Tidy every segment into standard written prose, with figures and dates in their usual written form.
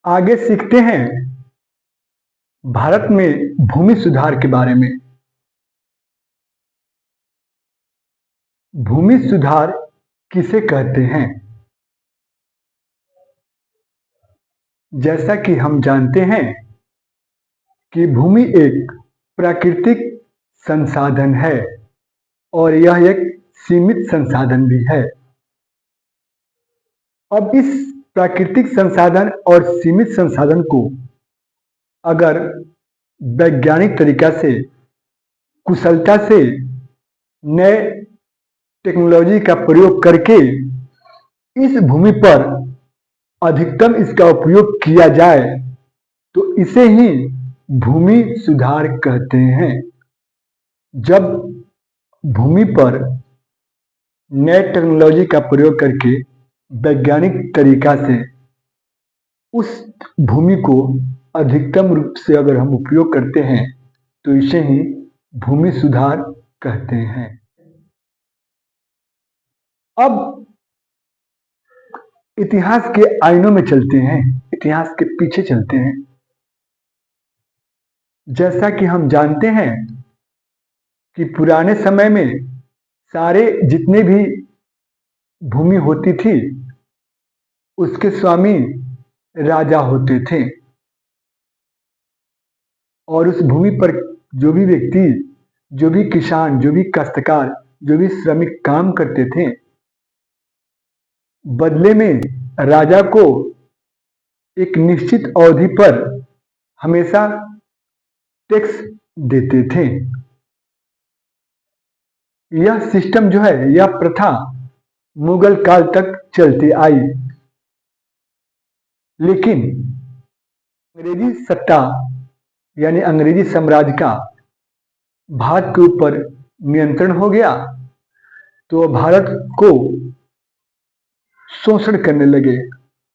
आगे सीखते हैं भारत में भूमि सुधार के बारे में। भूमि सुधार किसे कहते हैं? जैसा कि हम जानते हैं कि भूमि एक प्राकृतिक संसाधन है और यह एक सीमित संसाधन भी है। अब इस प्राकृतिक संसाधन और सीमित संसाधन को अगर वैज्ञानिक तरीका से, कुशलता से, नए टेक्नोलॉजी का प्रयोग करके इस भूमि पर अधिकतम इसका उपयोग किया जाए तो इसे ही भूमि सुधार कहते हैं। जब भूमि पर नए टेक्नोलॉजी का प्रयोग करके वैज्ञानिक तरीका से उस भूमि को अधिकतम रूप से अगर हम उपयोग करते हैं तो इसे ही भूमि सुधार कहते हैं। अब इतिहास के आईनों में चलते हैं, इतिहास के पीछे चलते हैं। जैसा कि हम जानते हैं कि पुराने समय में सारे जितने भी भूमि होती थी उसके स्वामी राजा होते थे और उस भूमि पर जो भी व्यक्ति, जो भी किसान, जो भी काश्तकार, जो भी श्रमिक काम करते थे, बदले में राजा को एक निश्चित अवधि पर हमेशा टैक्स देते थे। यह सिस्टम जो है, यह प्रथा मुगल काल तक चलती आई, लेकिन अंग्रेजी सत्ता यानी अंग्रेजी साम्राज्य का भारत के ऊपर नियंत्रण हो गया तो भारत को शोषण करने लगे,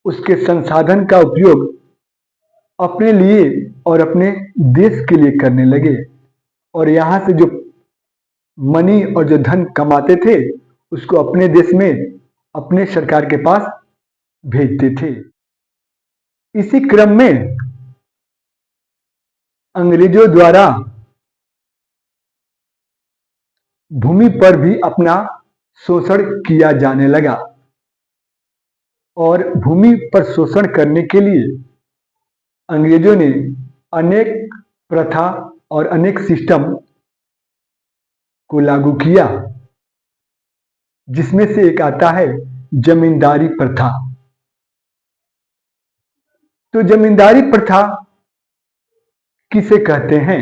उसके संसाधन का उपयोग अपने लिए और अपने देश के लिए करने लगे और यहाँ से जो मनी और जो धन कमाते थे उसको अपने देश में, अपने सरकार के पास भेजते थे। इसी क्रम में अंग्रेजों द्वारा भूमि पर भी अपना शोषण किया जाने लगा और भूमि पर शोषण करने के लिए अंग्रेजों ने अनेक प्रथा और अनेक सिस्टम को लागू किया, जिसमें से एक आता है जमींदारी प्रथा। तो जमींदारी प्रथा किसे कहते हैं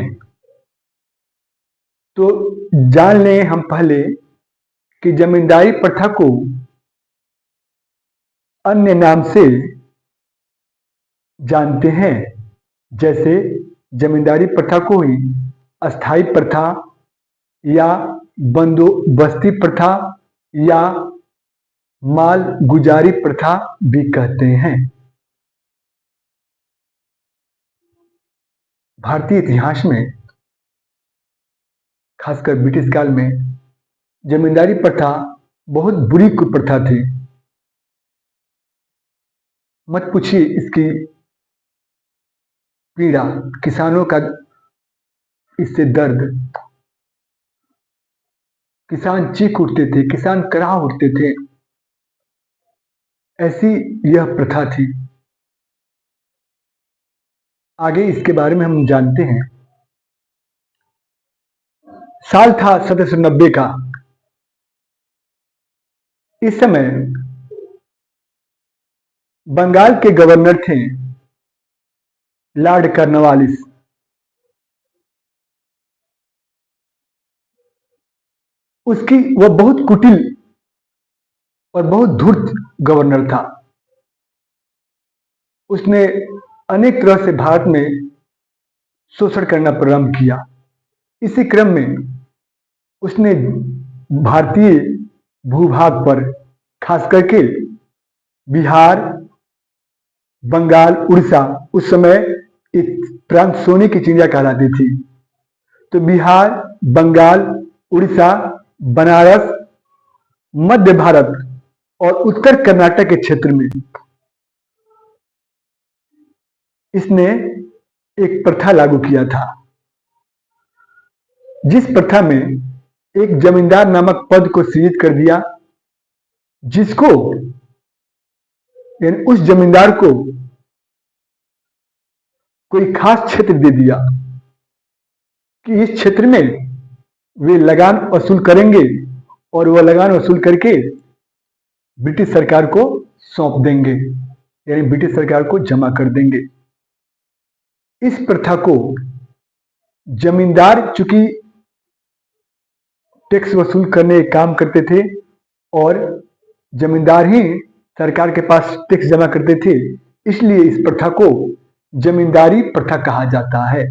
तो जान लें हम पहले कि जमींदारी प्रथा को अन्य नाम से जानते हैं, जैसे जमींदारी प्रथा को ही अस्थाई प्रथा या बंदोबस्ती प्रथा या माल गुजारी प्रथा भी कहते हैं। भारतीय इतिहास में खासकर ब्रिटिश काल में जमींदारी प्रथा बहुत बुरी कुप्रथा थी। मत पूछिए इसकी पीड़ा, किसानों का इससे दर्द, किसान चीख उठते थे, किसान कराह उठते थे, ऐसी यह प्रथा थी। आगे इसके बारे में हम जानते हैं। साल था 1790 का। इस समय बंगाल के गवर्नर थे लॉर्ड कॉर्नवालिस। उसकी वह बहुत कुटिल और बहुत धूर्त गवर्नर था। उसने अनेक तरह से भारत में शोषण करना प्रारंभ किया। इसी क्रम में उसने भारतीय भूभाग पर, खास करके बिहार, बंगाल, उड़ीसा, उस समय एक प्रांत सोने की चिड़िया कहलाती थी, तो बिहार, बंगाल, उड़ीसा, बनारस, मध्य भारत और उत्तर कर्नाटक के क्षेत्र में इसने एक प्रथा लागू किया था, जिस प्रथा में एक जमींदार नामक पद को सृजित कर दिया, जिसको यानी उस जमींदार को कोई खास क्षेत्र दे दिया कि इस क्षेत्र में वे लगान वसूल करेंगे और वह लगान वसूल करके ब्रिटिश सरकार को सौंप देंगे, यानी ब्रिटिश सरकार को जमा कर देंगे। इस प्रथा को जमींदार चूंकि टैक्स वसूल करने का काम करते थे और जमींदार ही सरकार के पास टैक्स जमा करते थे, इसलिए इस प्रथा को जमींदारी प्रथा कहा जाता है।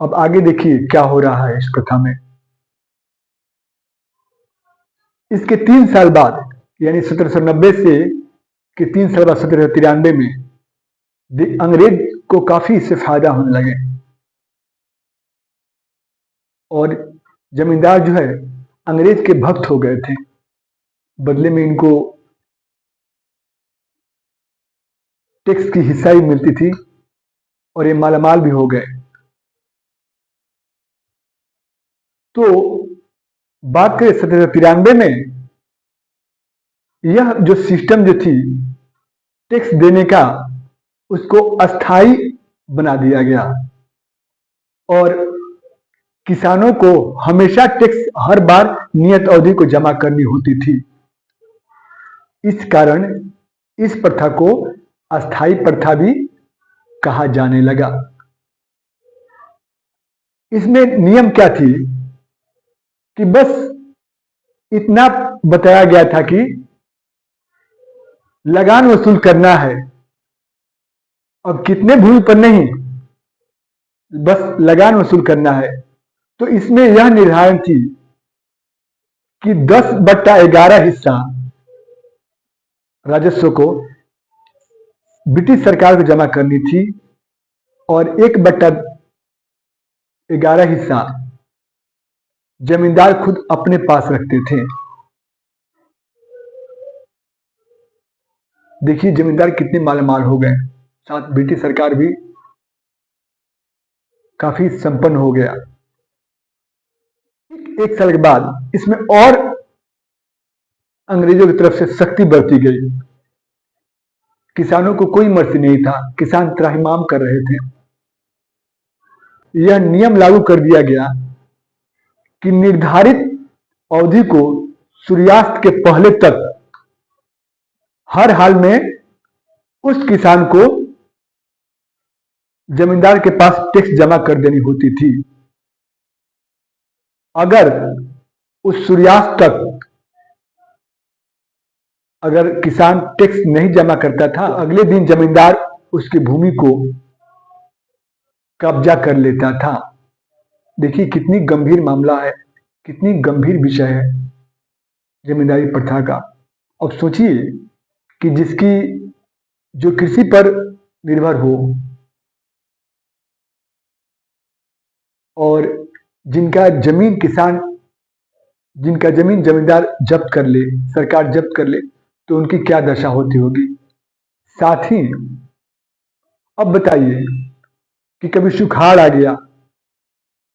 अब आगे देखिए क्या हो रहा है इस प्रथा में। इसके 3 साल बाद यानी 1790 से के 3 साल बाद 1793 में अंग्रेज को काफी इससे फायदा होने लगे और जमींदार जो है अंग्रेज के भक्त हो गए थे। बदले में इनको टैक्स की हिस्साई मिलती थी और ये मालामाल भी हो गए। तो बात करें 1793 में, यह जो सिस्टम जो थी टैक्स देने का, उसको अस्थाई बना दिया गया और किसानों को हमेशा टैक्स हर बार नियत अवधि को जमा करनी होती थी। इस कारण इस प्रथा को अस्थाई प्रथा भी कहा जाने लगा। इसमें नियम क्या थी कि बस इतना बताया गया था कि लगान वसूल करना है। अब कितने भूमि पर नहीं, बस लगान वसूल करना है। तो इसमें यह निर्धारण थी कि 10/11 हिस्सा राजस्व को ब्रिटिश सरकार को जमा करनी थी और 1/11 हिस्सा जमींदार खुद अपने पास रखते थे। देखिए जमींदार कितने मालामाल हो गए, साथ ब्रिटिश सरकार भी काफी संपन्न हो गया। एक साल के बाद इसमें और अंग्रेजों की तरफ से सख्ती बरती गई। किसानों को कोई मर्जी नहीं था, किसान त्राहिमाम कर रहे थे। यह नियम लागू कर दिया गया कि निर्धारित अवधि को सूर्यास्त के पहले तक हर हाल में उस किसान को जमींदार के पास टैक्स जमा कर देनी होती थी। अगर उस सूर्यास्त तक अगर किसान टैक्स नहीं जमा करता था, अगले दिन जमींदार उसकी भूमि को कब्जा कर लेता था। देखिए कितनी गंभीर मामला है, कितनी गंभीर विषय है जमींदारी प्रथा का। अब सोचिए कि जिसकी जो कृषि पर निर्भर हो और जिनका जमीन जमींदार जब्त कर ले, सरकार जब्त कर ले, तो उनकी क्या दशा होती होगी। साथ ही अब बताइए कि कभी सुखाड़ आ गया,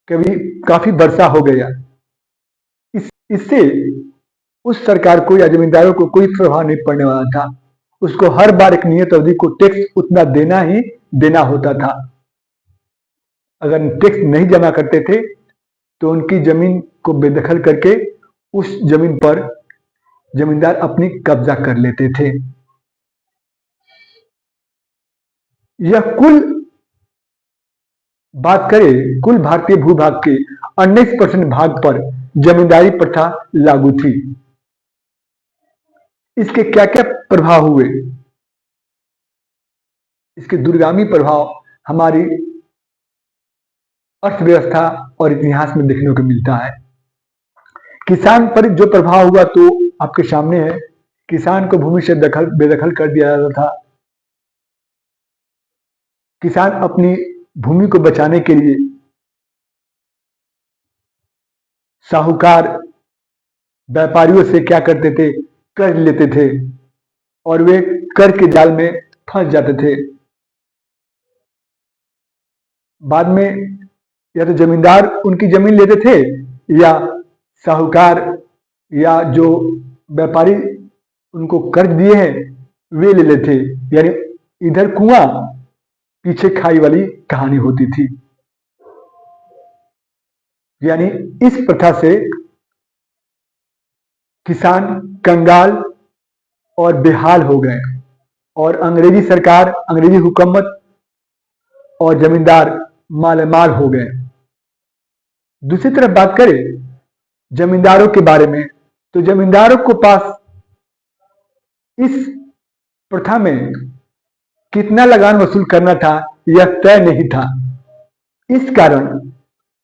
कभी काफी वर्षा हो गया, इससे उस सरकार को या जमींदारों को कोई प्रभाव नहीं पड़ने वाला था। उसको हर बार एक नियत अवधि को टैक्स उतना देना ही देना होता था। अगर टैक्स नहीं जमा करते थे तो उनकी जमीन को बेदखल करके उस जमीन पर जमींदार अपनी कब्जा कर लेते थे। यह बात करें कुल भारतीय भूभाग के 19% भाग पर जमींदारी प्रथा लागू थी। इसके क्या क्या प्रभाव हुए, इसके दूरगामी प्रभाव हमारी अर्थव्यवस्था और इतिहास में देखने को मिलता है। किसान पर जो प्रभाव हुआ तो आपके सामने है। किसान को भूमि से बेदखल कर दिया जाता था। किसान अपनी भूमि को बचाने के लिए साहूकार व्यापारियों से क्या करते थे, कर्ज लेते थे और वे कर के जाल में फंस जाते थे। बाद में या तो जमींदार उनकी जमीन लेते थे या साहूकार या जो व्यापारी उनको कर्ज दिए हैं वे ले लेते। यानी इधर कुआं पीछे खाई वाली कहानी होती थी। यानी इस प्रथा से किसान कंगाल और बेहाल हो गए और अंग्रेजी सरकार, अंग्रेजी हुकूमत और जमींदार मालामाल हो गए। दूसरी तरफ बात करें जमींदारों के बारे में, तो जमींदारों के पास इस प्रथा में कितना लगान वसूल करना था यह तय नहीं था। इस कारण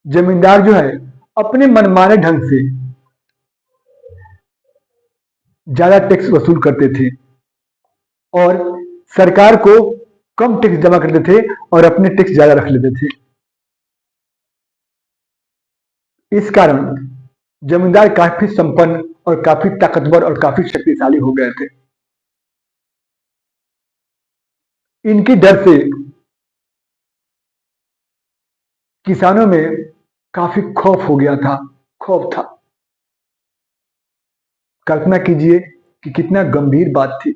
जमींदार जो है अपने मनमाने ढंग से ज्यादा टैक्स वसूल करते थे और सरकार को कम टैक्स जमा करते थे और अपने टैक्स ज्यादा रख लेते थे। इस कारण जमींदार काफी संपन्न और काफी ताकतवर और काफी शक्तिशाली हो गए थे। इनकी डर से किसानों में काफी खौफ हो गया था, खौफ था। कल्पना कीजिए कि कितना गंभीर बात थी,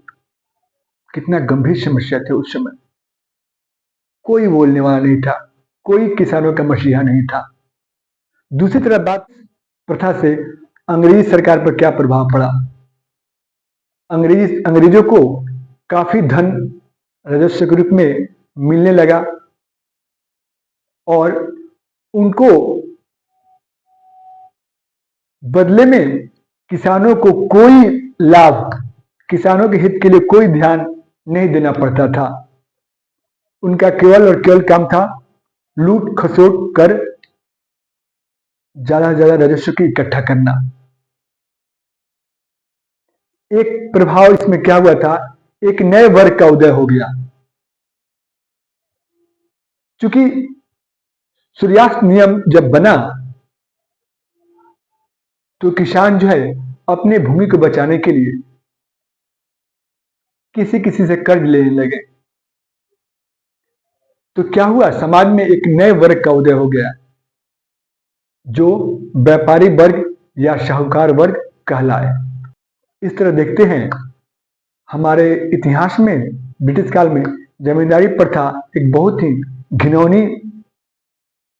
कितना गंभीर समस्या थी उस समय। कोई बोलने वाला नहीं था, कोई किसानों का मसीहा नहीं था। दूसरी तरफ बात प्रथा से अंग्रेजी सरकार पर क्या प्रभाव पड़ा। अंग्रेजों को काफी धन राजस्व के रूप में मिलने लगा और उनको बदले में किसानों को कोई लाभ, किसानों के हित के लिए कोई ध्यान नहीं देना पड़ता था। उनका केवल और केवल काम था लूट खसोट कर ज्यादा से ज्यादा राजस्व की इकट्ठा करना। एक प्रभाव इसमें क्या हुआ था, एक नए वर्ग का उदय हो गया। चूंकि सूर्यास्त नियम जब बना तो किसान जो है अपने भूमि को बचाने के लिए किसी किसी से कर्ज लेने लगे। तो क्या हुआ, समाज में एक नए वर्ग का उदय हो गया जो व्यापारी वर्ग या शाहूकार वर्ग कहलाए। इस तरह देखते हैं हमारे इतिहास में ब्रिटिश काल में जमींदारी प्रथा एक बहुत ही घिनौनी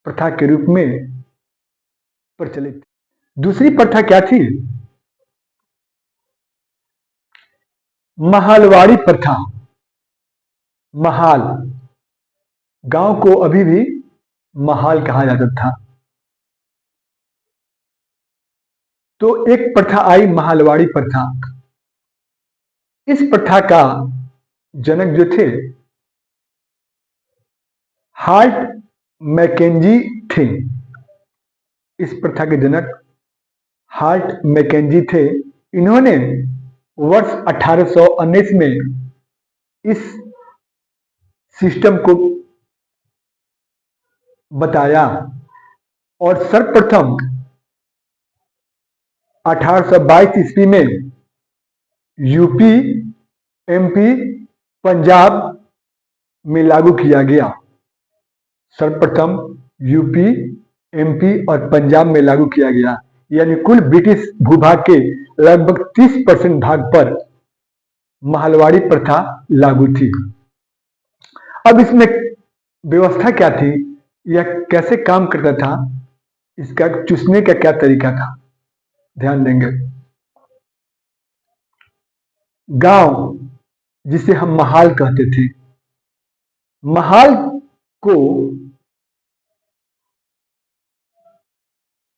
प्रथा के रूप में प्रचलित थी। दूसरी प्रथा क्या थी, महालवाड़ी प्रथा। महाल, गांव को अभी भी महाल कहा जाता था। तो एक प्रथा आई महालवाड़ी प्रथा। इस प्रथा का जनक जो थे हार्ट मैकेंजी थे। इस प्रथा के जनक हार्ट मैकेंजी थे। इन्होंने वर्ष 1819 में इस सिस्टम को बताया और सर्वप्रथम 1822 ईस्वी में यूपी, एमपी, पंजाब में लागू किया गया। सर्वप्रथम यूपी, एमपी और पंजाब में लागू किया गया। यानी कुल ब्रिटिश भूभाग के लगभग 30% भाग पर महालवाड़ी प्रथा लागू थी। अब इसमें व्यवस्था क्या थी, यह कैसे काम करता था, इसका चूसने का क्या तरीका था, ध्यान देंगे। गांव जिसे हम महाल कहते थे, महाल को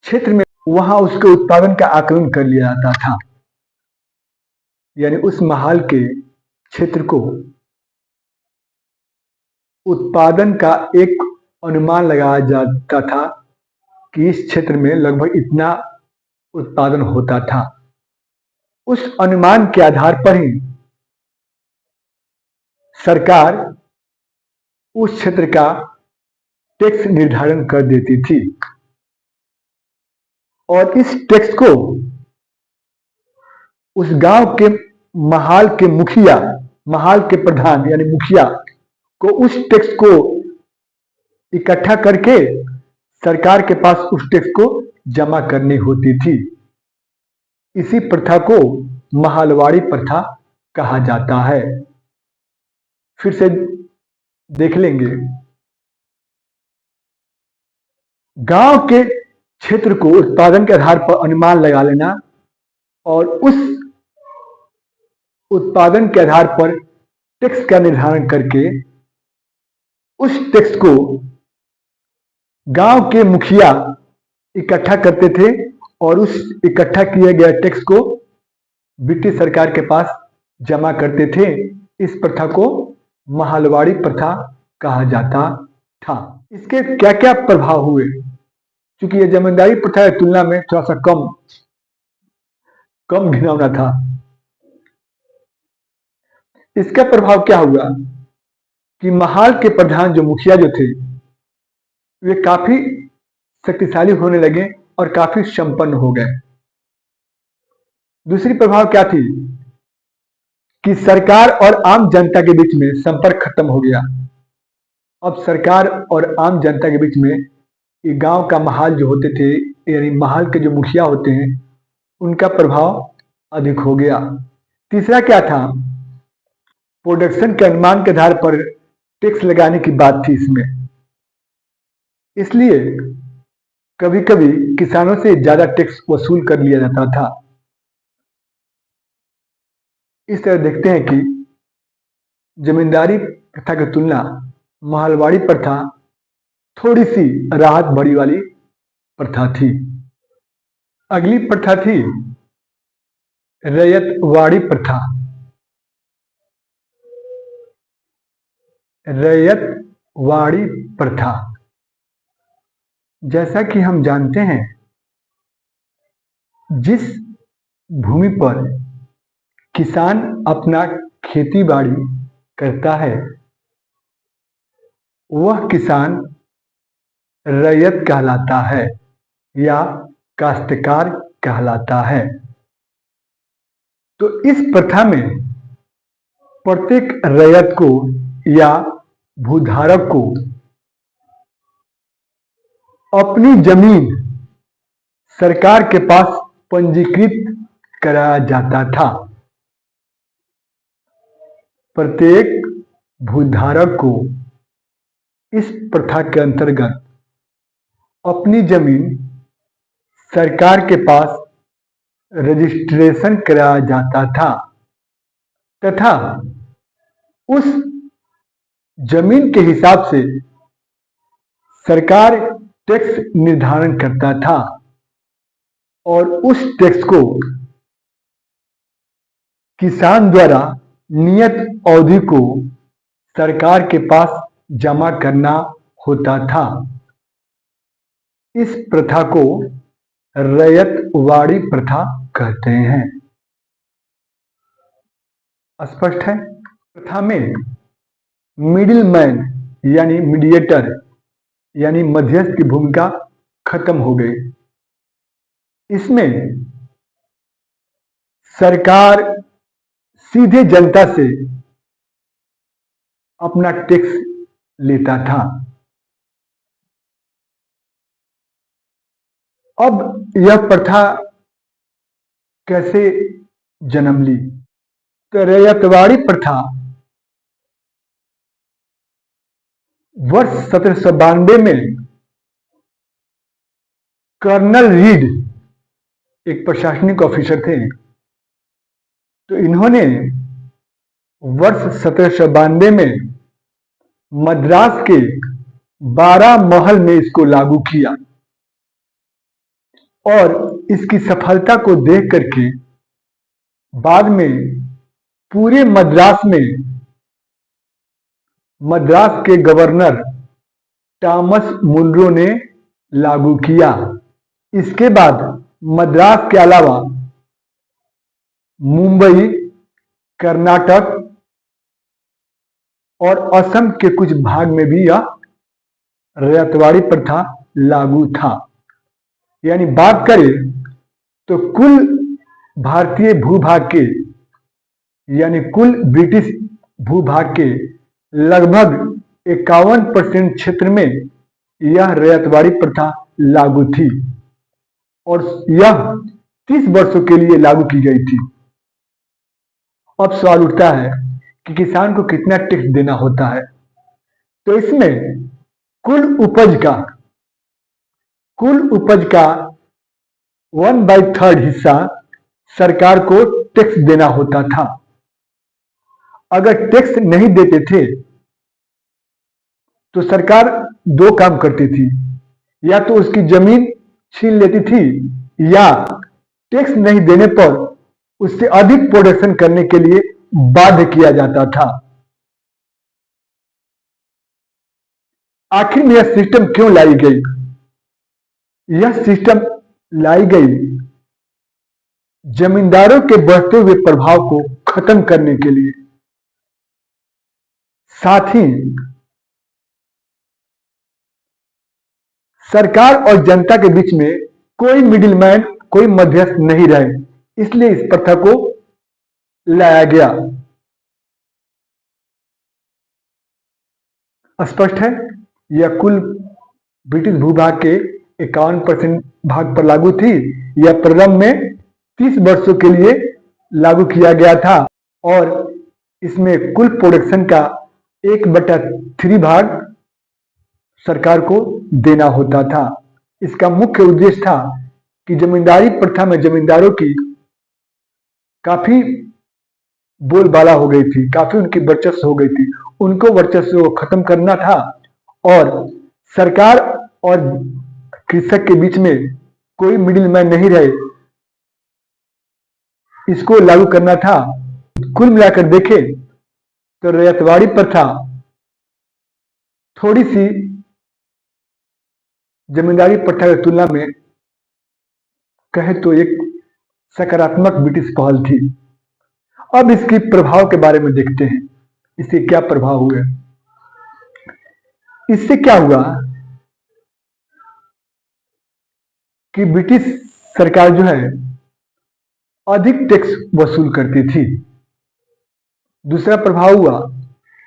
क्षेत्र में वहां उसके उत्पादन का आकलन कर लिया जाता था। यानी उस महाल के क्षेत्र को उत्पादन का एक अनुमान लगाया जाता था कि इस क्षेत्र में लगभग इतना उत्पादन होता था। उस अनुमान के आधार पर ही सरकार उस क्षेत्र का टैक्स निर्धारण कर देती थी और इस टैक्स को उस गांव के महाल के मुखिया, महाल के प्रधान यानी मुखिया को उस टैक्स को इकट्ठा करके सरकार के पास उस टैक्स को जमा करनी होती थी। इसी प्रथा को महलवाड़ी प्रथा कहा जाता है। फिर से देख लेंगे। गांव के क्षेत्र को उत्पादन के आधार पर अनुमान लगा लेना और उस उत्पादन के आधार पर टैक्स का निर्धारण करके उस टैक्स को गांव के मुखिया इकट्ठा करते थे और उस इकट्ठा किए गए टैक्स को ब्रिटिश सरकार के पास जमा करते थे। इस प्रथा को महलवाड़ी प्रथा कहा जाता था। इसके क्या क्या प्रभाव हुए? क्योंकि यह जमींदारी प्रथा की तुलना में थोड़ा सा कम घिनौना था। इसका प्रभाव क्या हुआ कि महाल के प्रधान जो मुखिया जो थे वे काफी शक्तिशाली होने लगे और काफी संपन्न हो गए। दूसरी प्रभाव क्या थी कि सरकार और आम जनता के बीच में संपर्क खत्म हो गया। अब सरकार और आम जनता के बीच में ये गांव का महाल जो होते थे, यानी महाल के जो मुखिया होते हैं, उनका प्रभाव अधिक हो गया। तीसरा क्या था? प्रोडक्शन के अनुमान के आधार पर टैक्स लगाने की बात थी इसमें, इसलिए कभी कभी किसानों से ज्यादा टैक्स वसूल कर लिया जाता था। इस तरह देखते हैं कि जमींदारी प्रथा की तुलना महलवाड़ी प्रथा थोड़ी सी राहत भरी वाली प्रथा थी। अगली प्रथा थी रैयतवाड़ी प्रथा। रैयतवाड़ी प्रथा, जैसा कि हम जानते हैं, जिस भूमि पर किसान अपना खेती बाड़ी करता है वह किसान रैयत कहलाता है या काश्तकार कहलाता है। तो इस प्रथा में प्रत्येक रैयत को या भूधारक को अपनी जमीन सरकार के पास पंजीकृत कराया जाता था। प्रत्येक भूधारक को इस प्रथा के अंतर्गत अपनी जमीन सरकार के पास रजिस्ट्रेशन कराया जाता था तथा उस जमीन के हिसाब से सरकार टैक्स निर्धारण करता था और उस टैक्स को किसान द्वारा नियत अवधि को सरकार के पास जमा करना होता था। इस प्रथा को रैयतवाड़ी प्रथा कहते हैं। स्पष्ट है? प्रथा में मिडिल मैन यानी मीडिएटर यानी मध्यस्थ की भूमिका खत्म हो गई। इसमें सरकार सीधे जनता से अपना टैक्स लेता था। अब यह प्रथा कैसे जन्म ली? तो रैयतवाड़ी प्रथा वर्ष 1792 में कर्नल रीड एक प्रशासनिक ऑफिसर थे, तो इन्होंने वर्ष 1792 में मद्रास के 12 महल में इसको लागू किया और इसकी सफलता को देख करके बाद में पूरे मद्रास में मद्रास के गवर्नर टॉमस मुनरो ने लागू किया। इसके बाद मद्रास के अलावा मुंबई, कर्नाटक और असम के कुछ भाग में भी यह रैयतवाड़ी प्रथा लागू था। यानी बात करें तो कुल भारतीय भूभाग के यानी कुल ब्रिटिश भूभाग के लगभग 51% क्षेत्र में यह रैयतवाड़ी प्रथा लागू थी और यह 30 वर्षों के लिए लागू की गई थी। अब सवाल उठता है कि किसान को कितना टैक्स देना होता है। तो इसमें कुल उपज का 1/3 हिस्सा सरकार को टैक्स देना होता था। अगर टैक्स नहीं देते थे तो सरकार दो काम करती थी, या तो उसकी जमीन छीन लेती थी या टैक्स नहीं देने पर उससे अधिक प्रोडक्शन करने के लिए बाध्य किया जाता था। आखिर में यह सिस्टम क्यों लाई गई? यह सिस्टम लाई गई जमींदारों के बढ़ते हुए प्रभाव को खत्म करने के लिए। साथ ही सरकार और जनता के बीच में कोई मिडिलमैन, कोई मध्यस्थ नहीं रहे, इसलिए इस प्रथा को लाया गया। स्पष्ट है, यह कुल ब्रिटिश भूभाग के 51% भाग पर लागू थी। यह प्रारंभ में 30 वर्षों के लिए लागू किया गया था और इसमें कुल प्रोडक्शन का 1/3 भाग सरकार को देना होता था। इसका मुख्य उद्देश्य था कि जमींदारी प्रथा में जमींदारों की काफी बोलबाला हो गई थी, काफी उनकी वर्चस्व हो गई थी, उनको वर्चस्व को खत्म करना था और सरकार और कृषक के बीच में कोई मिडिलमैन नहीं रहे, इसको लागू करना था। कुल मिलाकर देखें तो रैयतवाड़ी प्रथा थोड़ी सी जमींदारी प्रथा की तुलना में कहे तो एक सकारात्मक ब्रिटिश पहल थी। अब इसके प्रभाव के बारे में देखते हैं, इससे क्या प्रभाव हुए। इससे क्या हुआ कि ब्रिटिश सरकार जो है अधिक टैक्स वसूल करती थी। दूसरा प्रभाव हुआ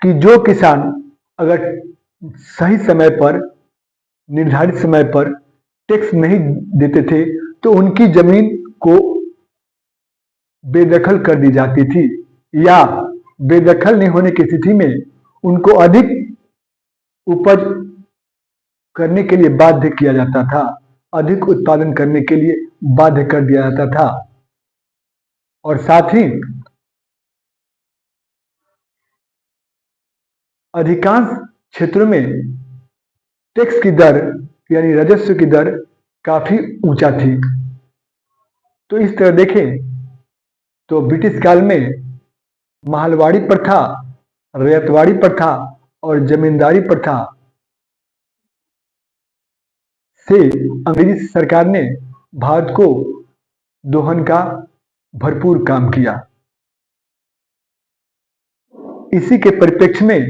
कि जो किसान अगर सही समय पर, निर्धारित समय पर टैक्स नहीं देते थे तो उनकी जमीन को बेदखल कर दी जाती थी, या बेदखल नहीं होने की स्थिति में उनको अधिक उपज करने के लिए बाध्य किया जाता था, अधिक उत्पादन करने के लिए बाध्य कर दिया जाता था। और साथ ही अधिकांश क्षेत्रों में टैक्स की दर यानी राजस्व की दर काफी ऊंचा थी। तो इस तरह देखें तो ब्रिटिश काल में महलवाड़ी प्रथा, रैयतवाड़ी प्रथा और जमींदारी प्रथा से अंग्रेजी सरकार ने भारत को दोहन का भरपूर काम किया। इसी के परिप्रेक्ष्य में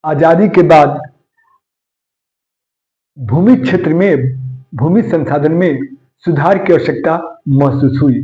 आजादी के बाद भूमि क्षेत्र में, भूमि संसाधन में सुधार की आवश्यकता महसूस हुई।